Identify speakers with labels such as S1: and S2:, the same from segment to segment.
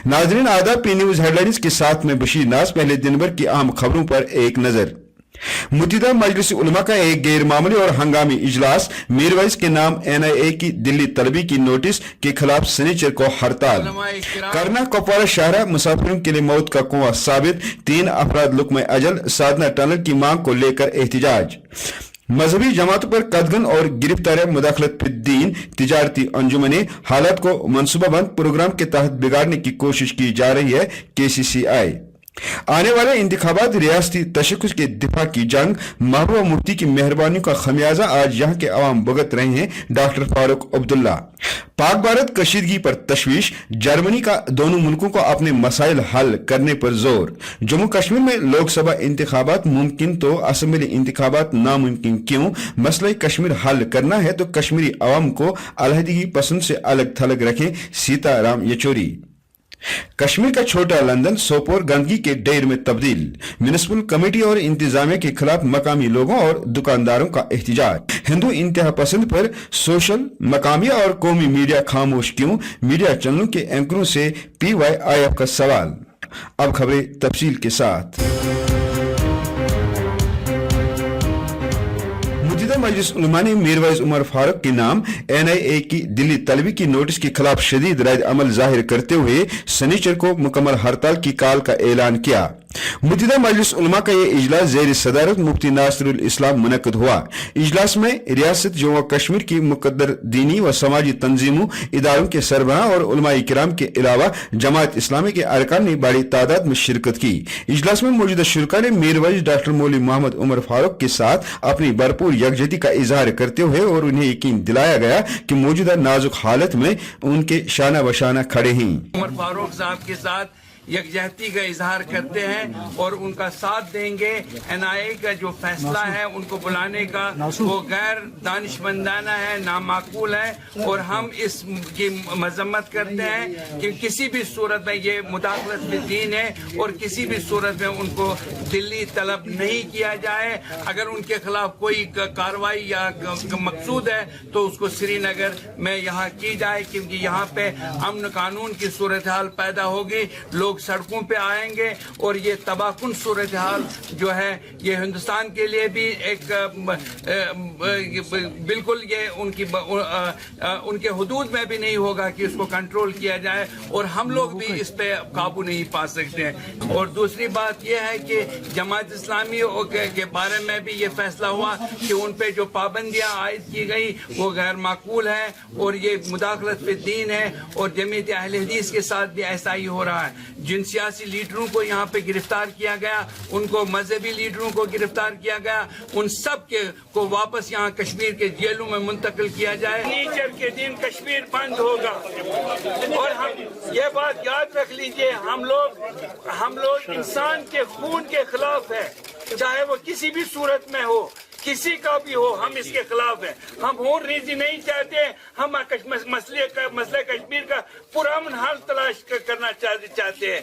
S1: नाज़रीन आदाब, P news headlines के साथ में बशीर नाज। पहले दिन भर की अहम खबरों पर एक नजर। मुत्तहिदा मजलिस उलमा का एक गैर मामूली और हंगामी इजलास, मीरवाइज के नाम NIA की दिल्ली तलबी की नोटिस के खिलाफ सनीचर को हड़ताल। करना कुपवारा शाहरा मुसाफिरों के लिए मौत का कुआं साबित, 3 अफराद लुक्मे अजल। साधना टनल की मांग को लेकर एहतजाज। मजहबी जमातों पर कदगन और गिरफ्तार मुदाखलत फिद्दीन। तिजारती अंजुमने हालात को मनसूबाबंद प्रोग्राम के तहत बिगाड़ने की कोशिश की जा रही है। KCCI। आने वाले इंतखाबात रियासती तशक्कुस के दिफा की जंग, महबूबा मुफ्ती की मेहरबानी का खमियाजा आज यहाँ के अवाम भुगत रहे हैं। डॉक्टर फारूक अब्दुल्ला। पाक भारत कशीदगी पर तशवीश, जर्मनी का दोनों मुल्कों को अपने मसाइल हल करने पर जोर। जम्मू कश्मीर में लोकसभा इंतखाबात मुमकिन तो असम्बली इंतखाबात नामुमकिन क्यों? मसला कश्मीर हल करना है तो कश्मीरी अवाम को अलहदगी पसंद से अलग थलग रखें। सीताराम येचुरी। कश्मीर का छोटा लंदन सोपोर गंदगी के ढेर में तब्दील। म्युनिसिपल कमेटी और इंतजामिया के खिलाफ मकामी लोगों और दुकानदारों का एहतजाज। हिंदू इंतहा पसंद पर सोशल, मकामिया और कौमी मीडिया खामोश क्यों? मीडिया चैनलों के एंकरों से PYIF का सवाल। अब खबरें तफसील के साथ। मुत्तहिदा मजलिस उलमा ने मीरवाइज उमर फारूक के नाम NIA की दिल्ली तलबी की नोटिस के खिलाफ शदीद रद्द अमल जाहिर करते हुए सनीचर को मुकम्मल हड़ताल की काल का ऐलान किया। मुत्तहिदा मजलिस उलमा का यह इजलास ज़ेर सदारत मुफ्ती नासिरुल इस्लाम मुनक्कद हुआ। इजलास में रियासत जम्मू कश्मीर की मुकद्दर दीनी व समाजी तंजीमों, इदारों के सरबराह और उलमा किराम के अलावा जमात इस्लामी के अरकान ने बड़ी तादाद में शिरकत की। इजलास में मौजूदा शुरा ने मीरवाइज डॉक्टर मौलवी मोहम्मद उमर फारूक के साथ अपनी भरपूर यकजहती का इजहार करते हुए और उन्हें यकीन दिलाया गया कि मौजूदा नाजुक हालत में उनके शाना बशाना खड़े हैं।
S2: उमर फारूक साहब के साथ यकजहती का इजहार करते हैं और उनका साथ देंगे। NIA का जो फैसला है उनको बुलाने का वो गैर दानिशमंदाना है, नामाकूल है और हम इसकी मजम्मत करते हैं कि किसी भी सूरत में ये मुदाखलत में दीन है और किसी भी सूरत में उनको दिल्ली तलब नहीं किया जाए। अगर उनके खिलाफ कोई कार्रवाई या मकसूद है तो उसको श्रीनगर में यहाँ की जाए, क्योंकि यहाँ पे अमन कानून की सूरत हाल पैदा होगी। लोग सड़कों पे आएंगे और ये तबाहकुन सूरत हाल जो है ये हिंदुस्तान के लिए भी एक बिल्कुल ये उनके हुदूद में भी नहीं होगा कि उसको कंट्रोल किया जाए और हम लोग भी इस पे काबू नहीं पा सकते हैं। और दूसरी बात यह है कि जमात इस्लामी के बारे में भी ये फैसला हुआ कि उन पे जो पाबंदियां आयद की गई वो गैर माकूल है और ये मुदाखलत पे दीन है और जमीयत अहले हदीस के साथ भी ऐसा ही हो रहा है। जिन सियासी लीडरों को यहाँ पे गिरफ्तार किया गया, उनको मजहबी लीडरों को गिरफ्तार किया गया, उन सब के को वापस यहाँ कश्मीर के जेलों में मुंतकिल किया जाए। नीचर के दिन कश्मीर बंद होगा और हम ये बात याद रख लीजिए, हम लोग इंसान के खून के खिलाफ है, चाहे वो किसी भी सूरत में हो, किसी का भी हो, हम इसके खिलाफ है। हम खून रेजी नहीं चाहते, हम मसले कश्मीर का पुरअमन हल तलाश करना चाहते हैं।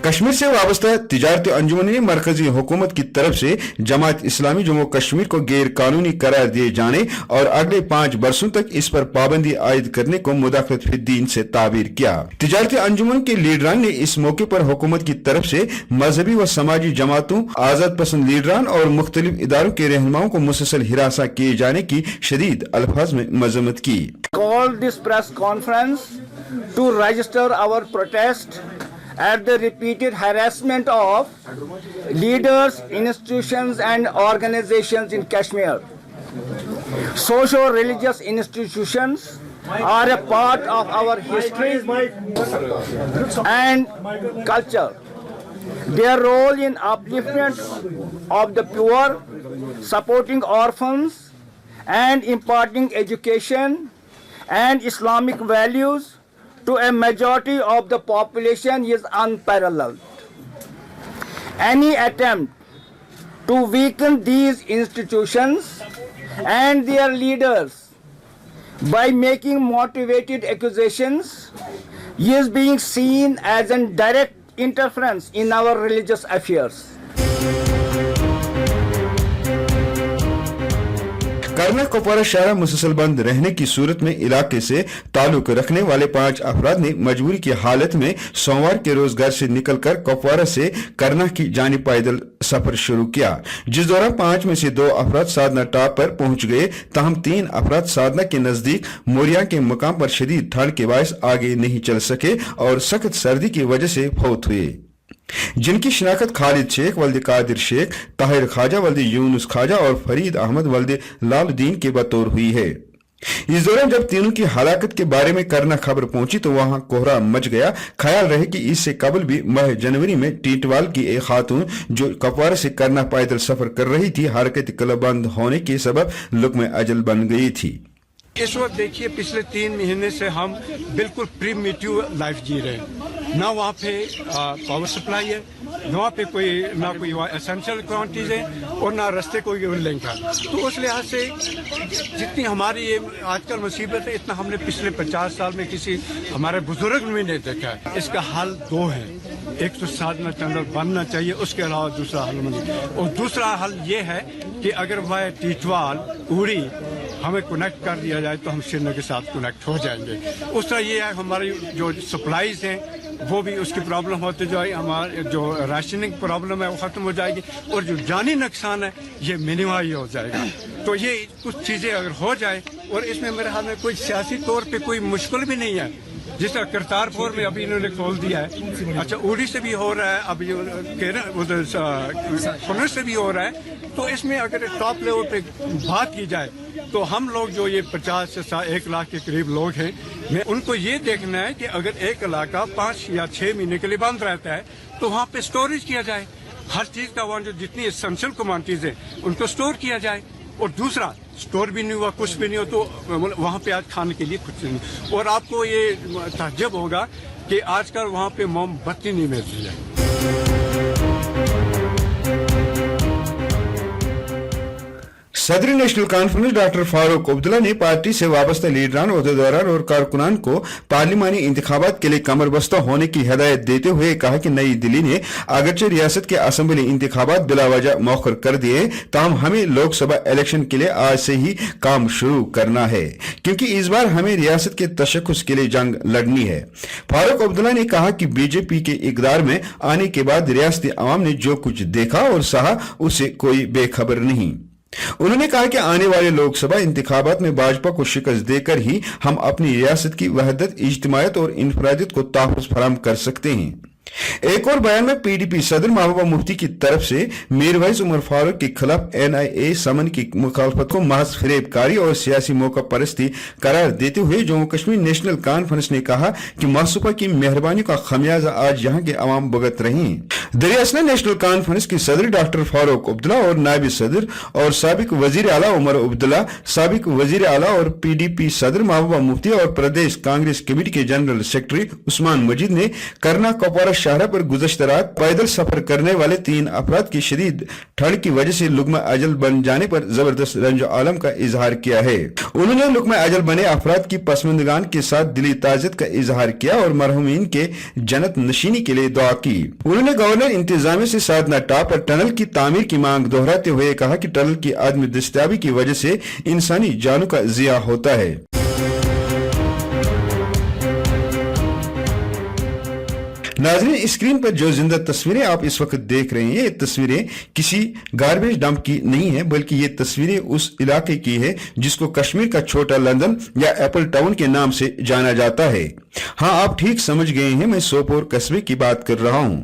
S1: कश्मीर से वाबस्ता तिजारती अंजुमन ने मरकजी हुकूमत की तरफ से जमात इस्लामी जम्मू कश्मीर को गैर कानूनी करार दिए जाने और अगले 5 बरसों तक इस पर पाबंदी आयद करने को मुदाखलत फिद्दीन से ताबीर किया। तिजारती अंजुमन के लीडरान ने इस मौके पर हुकूमत की तरफ से मजहबी व समाजी जमातों, आजाद पसंद लीडरान और मुख्तलिफ इदारों के रहनुमाओं को मुसलसल हिरासा किए जाने की शदीद अल्फाज में मजम्मत की।
S3: Call this press conference to register our protest at the repeated harassment of leaders, institutions and organizations in Kashmir. Socio-religious institutions are a part of our history and culture. Their role in upliftment of the poor, supporting orphans and imparting education and Islamic values to a majority of the population is unparalleled. Any attempt to weaken these institutions and their leaders by making motivated accusations is being seen as a direct interference in our religious affairs.
S1: करना कुपवारा शहर मुसलसल बंद रहने की सूरत में इलाके से ताल्लुक रखने वाले 5 अफराद ने मजबूरी की हालत में सोमवार के रोज घर से निकलकर कुपवारा से करना की जानिब पैदल सफर शुरू किया, जिस दौरान 5 में से 2 अफराद साधना टाप पर पहुंच गए, ताहम 3 अफराद साधना के नजदीक मोरिया के मुकाम पर शदीद ठंड के बायस आगे नहीं चल सके और सख्त सर्दी की वजह से फौत हुए, जिनकी शिनाख्त खालिद शेख वल्द कादिर शेख, ताहिर ख्वाजा वल्द यूनुस ख्वाजा और फरीद अहमद वल्द लालुद्दीन के बतौर हुई है। इस दौरान जब तीनों की हलाकत के बारे में करना खबर पहुंची तो वहां कोहरा मच गया। ख्याल रहे कि इससे कबल भी माह जनवरी में टीटवाल की एक खातून जो कुपवारा से करना पैदल सफर कर रही थी, हरकत क्लबबंद होने के सबब लुक्म अजल बन गई थी।
S4: इस वक्त देखिए पिछले 3 महीने से हम बिल्कुल प्रीमेच्योर लाइफ जी रहे हैं। ना वहाँ पे पावर सप्लाई है, वहाँ पे ना कोई एसेंशियल क्वांटिटीज है और ना रास्ते कोई लिंक है। तो उस लिहाज से जितनी हमारी ये आजकल मुसीबत है, इतना हमने पिछले 50 साल में किसी हमारे बुजुर्ग में नहीं देखा है। इसका हल 2 है, एक तो साधना टनल बनना चाहिए, उसके अलावा दूसरा हल नहीं। और दूसरा हल ये है कि अगर वह टीटवाल उड़ी हमें कनेक्ट कर दिया जाए तो हम श्रीनगर के साथ कनेक्ट हो जाएंगे। उस तरह ये है हमारी जो सप्लाईज हैं वो भी उसकी प्रॉब्लम होती जाए, हमारे जो राशनिंग प्रॉब्लम है वो ख़त्म हो जाएगी और जो जानी नुकसान है ये मिनिमाइज हो जाएगा। तो ये कुछ चीज़ें अगर हो जाए और इसमें मेरे ख्याल में कोई सियासी तौर पे कोई मुश्किल भी नहीं है, जिस तरह करतारपुर में अभी इन्होंने खोल दिया है, अच्छा उड़ी से भी हो रहा है, अभी उधर पुणे से भी हो रहा है। तो इसमें अगर टॉप लेवल पे बात की जाए तो हम लोग जो ये 50 से 1 लाख के करीब लोग हैं, मैं उनको ये देखना है कि अगर एक इलाका 5 या 6 महीने के लिए बंद रहता है तो वहाँ पे स्टोरेज किया जाए, हर चीज़ का वहाँ जो जितनी एसेंशियल कमोडिटीज है उनको स्टोर किया जाए। और दूसरा स्टोर भी नहीं हुआ, कुछ भी नहीं हो तो वहाँ पे आज खाने के लिए कुछ नहीं। और आपको ये ताज्जुब होगा कि आजकल वहाँ पे मोमबत्ती नहीं मिल रही है।
S1: सदर national conference doctor Farooq Abdullah ने पार्टी से वाबस्ता लीडरान, ओहदेदारान और कारकुनान को पार्लिमानी इंतखाबात के लिए कमर बस्ता होने की हिदायत देते हुए कहा कि नई दिल्ली ने अगरचे रियासत के असम्बली इंतखाबात बिलावजह मौखर कर दिए, ताहम हमें लोकसभा इलेक्शन के लिए आज से ही काम शुरू करना है, क्योंकि इस बार हमें रियासत के तशक्कुस के लिए जंग लड़नी है। फारूक अब्दुल्ला ने कहा कि बीजेपी के इक़्तिदार में आने के बाद रियासती अवाम ने जो कुछ देखा और सहा उससे कोई बेखबर नहीं। उन्होंने कहा कि आने वाले लोकसभा इंतखाबात में भाजपा को शिकस्त देकर ही हम अपनी रियासत की वहदत, इज्तिमायत और इनफरादियत को तहफ़्फ़ुज़ फराहम कर सकते हैं। एक और बयान में पीडीपी सदर महबूबा मुफ्ती की तरफ से मीरवाइज उमर फारूक के खिलाफ एनआईए समन की मुखालफत को महज फरेबकारी और सियासी मौका परस्ती करार देते हुए जम्मू कश्मीर नेशनल कॉन्फ्रेंस ने कहा कि महसूबा की मेहरबानी का खमियाजा आज यहाँ के अवाम भुगत रहे हैं। दरियासना नेशनल कॉन्फ्रेंस की सदर डॉक्टर फारूक अब्दुल्ला और नायब सदर और साबिक वजीर आला उमर अब्दुल्ला, साबिक वजीर आला और पीडीपी सदर महबूबा मुफ्ती और प्रदेश कांग्रेस कमेटी के जनरल सेक्रेटरी उस्मान मजीद ने करना कुपवारा शाहरा पर गुज़श्ता रात पैदल सफर करने वाले 3 अफराद की शदीद ठंड की वजह से लुक्मा अजल बन जाने पर जबरदस्त रंजो आलम का इजहार किया है। उन्होंने लुक्मा अजल बने अफराद की पसमंदगान के साथ दिली ताज़ियत का इजहार किया और मरहूमीन के जन्नत नशीनी के लिए दुआ की। उन्होंने गवर्नर इंतजामिया से साधना टाप पर टनल की तामीर की मांग दोहराते हुए कहा कि टनल की आदमी दस्तयाबी की वजह से इंसानी जानों का जिया होता है। नाज़रीन, स्क्रीन पर जो जिंदा तस्वीरें आप इस वक्त देख रहे हैं, ये तस्वीरें किसी गार्बेज डंप की नहीं है, बल्कि ये तस्वीरें उस इलाके की है जिसको कश्मीर का छोटा लंदन या एप्पल टाउन के नाम से जाना जाता है। हाँ, आप ठीक समझ गए हैं, मैं सोपोर कस्बे की बात कर रहा हूँ।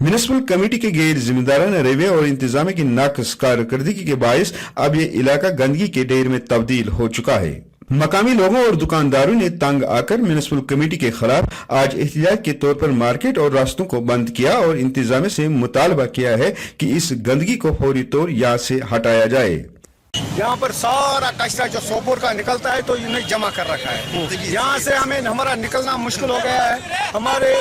S1: म्युनिसिपल कमेटी के गैर जिम्मेदाराना रवैये और इंतजाम की नाकस कारकर्दगी के बायस अब ये इलाका गंदगी के ढेर में तब्दील हो चुका है। मकामी लोगों और दुकानदारों ने तंग आकर म्युनिसिपल कमेटी के खिलाफ आज एहतिजाज के तौर पर मार्केट और रास्तों को बंद किया और इंतजामिया से मुतालबा किया है कि इस गंदगी को फौरी तौर यहाँ से हटाया जाए।
S5: यहाँ पर सारा कचरा जो सोपोर का निकलता है तो इन्हें जमा कर रखा है। यहाँ से हमें हमारा निकलना मुश्किल हो गया है। हमारे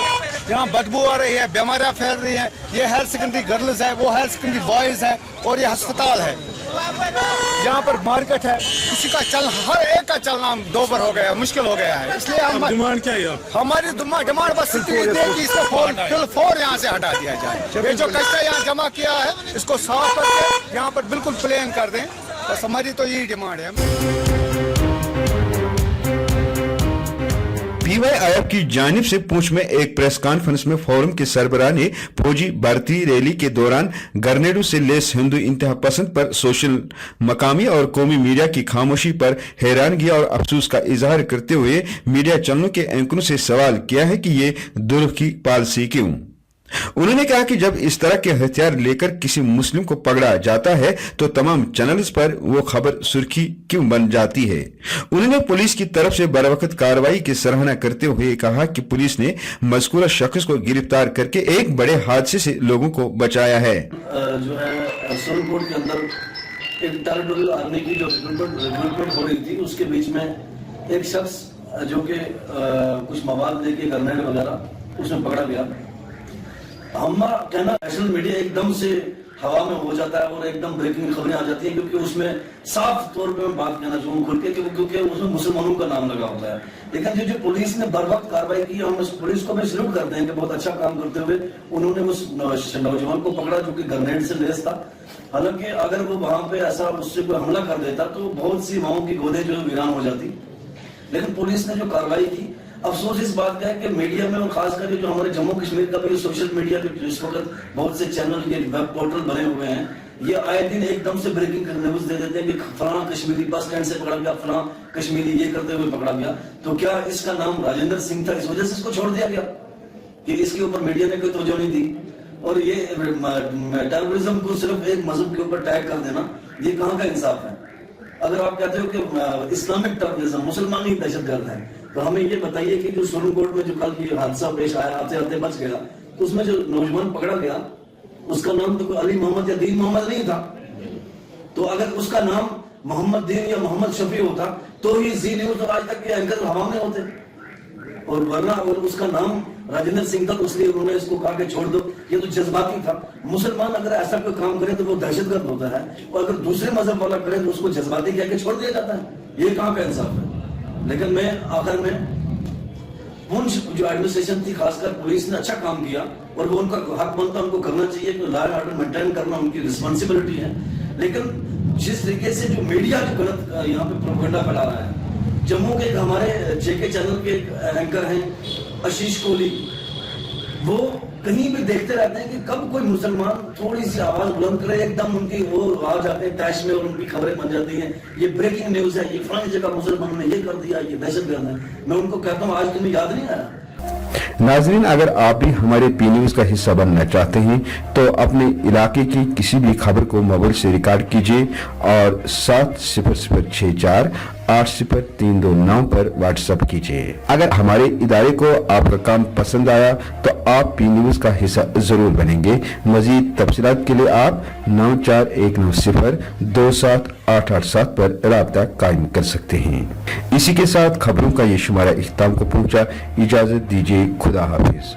S5: यहाँ बदबू आ रही है, बीमारियाँ फैल रही हैं। ये हायर सेकेंडरी गर्ल्स है, वो हायर सेकेंडरी बॉयज है और ये अस्पताल है। यहाँ पर मार्केट है, किसी का चल हर एक का चलना दोबर हो गया, मुश्किल हो गया है। इसलिए हम
S4: डिमांड क्या है?
S5: हमारी डिमांड बस इतनी है कि इसको फौर यहाँ से हटा दिया जाए। ये जो कचरा यहाँ जमा किया है इसको साफ करके यहाँ पर बिल्कुल प्लेन कर दें बस हमारी तो यही डिमांड है।
S1: PYIF की जानिब से पूंछ में एक प्रेस कॉन्फ्रेंस में फोरम के सरबराह ने फौजी भर्ती रैली के दौरान ग्रेनेडों से लेस हिंदू इंतहा पसंद पर सोशल, मकामी और कौमी मीडिया की खामोशी पर हैरानगी और अफसोस का इजहार करते हुए मीडिया चैनलों के एंकरों से सवाल किया है कि ये दुर्ग की पॉलिसी क्यों। उन्होंने कहा कि जब इस तरह के हथियार लेकर किसी मुस्लिम को पकड़ा जाता है तो तमाम चैनल्स पर वो खबर सुर्खी क्यों बन जाती है। उन्होंने पुलिस की तरफ से बरवक्त कार्रवाई की सराहना करते हुए कहा कि पुलिस ने मज़कूरा शख्स को गिरफ्तार करके एक बड़े हादसे से लोगों को बचाया है।
S6: जो है सोनकोट के अंदर एक टेरिटोरियल आर्मी की जो रिक्रूटमेंट हो रही थी, उसके बीच में एक शख्स जो कि कुछ मवाद लेके ग्रेनेड वगैरह उसमें पकड़ा गया। हमारा कहना नेशनल मीडिया एकदम से हवा में हो जाता है और एकदम ब्रेकिंग खबरें आ जाती हैं, क्योंकि उसमें साफ तौर पे मैं बात कहना चाहूँ खुल के, क्योंकि उसमें मुसलमानों का नाम लगा होता है। लेकिन जो पुलिस ने बर वक्त कार्रवाई की, हम उस पुलिस को भी सल्यूट करते हैं कि बहुत अच्छा काम करते हुए उन्होंने उस नौजवान को पकड़ा जो कि ग्रेनेड से लैस था। हालांकि अगर वो वहां पे ऐसा उससे कोई हमला कर देता तो बहुत सी माओं की गोदें जो है वीरान हो जाती। लेकिन पुलिस ने जो कार्रवाई की, अफसोस इस बात का है कि मीडिया में और खास करके जो हमारे जम्मू कश्मीर का भी सोशल मीडिया पे इस वक्त बहुत से चैनल ये वेब पोर्टल बने हुए हैं, ये आए दिन एकदम से ब्रेकिंग न्यूज दे देते हैं कि फलां कश्मीरी बस स्टैंड से पकड़ा गया, फलां कश्मीरी ये करते हुए पकड़ा गया। तो क्या इसका नाम राजेंद्र सिंह था, इस वजह से इसको छोड़ दिया गया कि इसके ऊपर मीडिया ने कोई तवज्जो नहीं दी? और ये टेररिज्म को सिर्फ एक मजहब के ऊपर टैग कर देना, ये कहाँ का इंसाफ है? अगर आप कहते हो कि इस्लामिक टेररिज्म मुसलमान ही दहशतगर्द है, तो हमें ये बताइए कि जो सोनकोट में जो कल ये हादसा पेश आया, आते आते बच गया, तो उसमें जो नौजवान पकड़ा गया उसका नाम तो कोई अली मोहम्मद या दीन मोहम्मद नहीं था। तो अगर उसका नाम मोहम्मद दीन या मोहम्मद शफी होता तो ही जी न्यूज और आज तक के एंकर हवा में होते, और वरना अगर उसका नाम राजेंद्र सिंह था तो इसलिए उन्होंने इसको कहा कि छोड़ दो, ये तो जज्बाती था। मुसलमान अगर ऐसा कोई काम करे तो वो दहशतगर्द होता है, और अगर दूसरे मजहब वाला करे तो उसको जज्बाती कह के छोड़ दिया जाता है। ये कहाँ का इंसाफ है? लेकिन मैं आखिर में पुंछ जो एडमिनिस्ट्रेशन थी, खासकर पुलिस ने अच्छा काम किया और वो उनका हक बनता उनको करना चाहिए, कि लॉ एंड ऑर्डर मेंटेन करना उनकी रिस्पॉन्सिबिलिटी है। लेकिन जिस तरीके से जो मीडिया जो गलत यहाँ पे प्रोपेगेंडा फैला रहा है, जम्मू के एक हमारे जेके चैनल के एंकर हैं आशीष कोहली, वो कहीं भी देखते रहते हैं कि कब कोई मुसलमान थोड़ी सी आवाज बुलंद करे, एकदम उनकी वो आ जाते हैं टैश में और उनकी खबरें बन जाती हैं, ये ब्रेकिंग न्यूज है, ये फलानी जगह मुसलमानों ने ये कर दिया, ये दहशतगर्द है। मैं उनको कहता हूँ आज तुम्हें याद नहीं आया?
S1: नाजरीन, अगर आप भी हमारे पी न्यूज का हिस्सा बनना चाहते हैं तो अपने इलाके की किसी भी खबर को मोबाइल से रिकॉर्ड कीजिए और 7006480329 पर व्हाट्सएप कीजिए। अगर हमारे इदारे को आपका काम पसंद आया तो आप पी न्यूज का हिस्सा जरूर बनेंगे। मजीद तफसीलात के लिए आप 9419027887 पर राब्ता कायम कर सकते हैं। इसी के साथ खबरों का ये शुमारा इख्तिताम को पहुंचा। इजाजत दीजिए, खुदा हाफिज।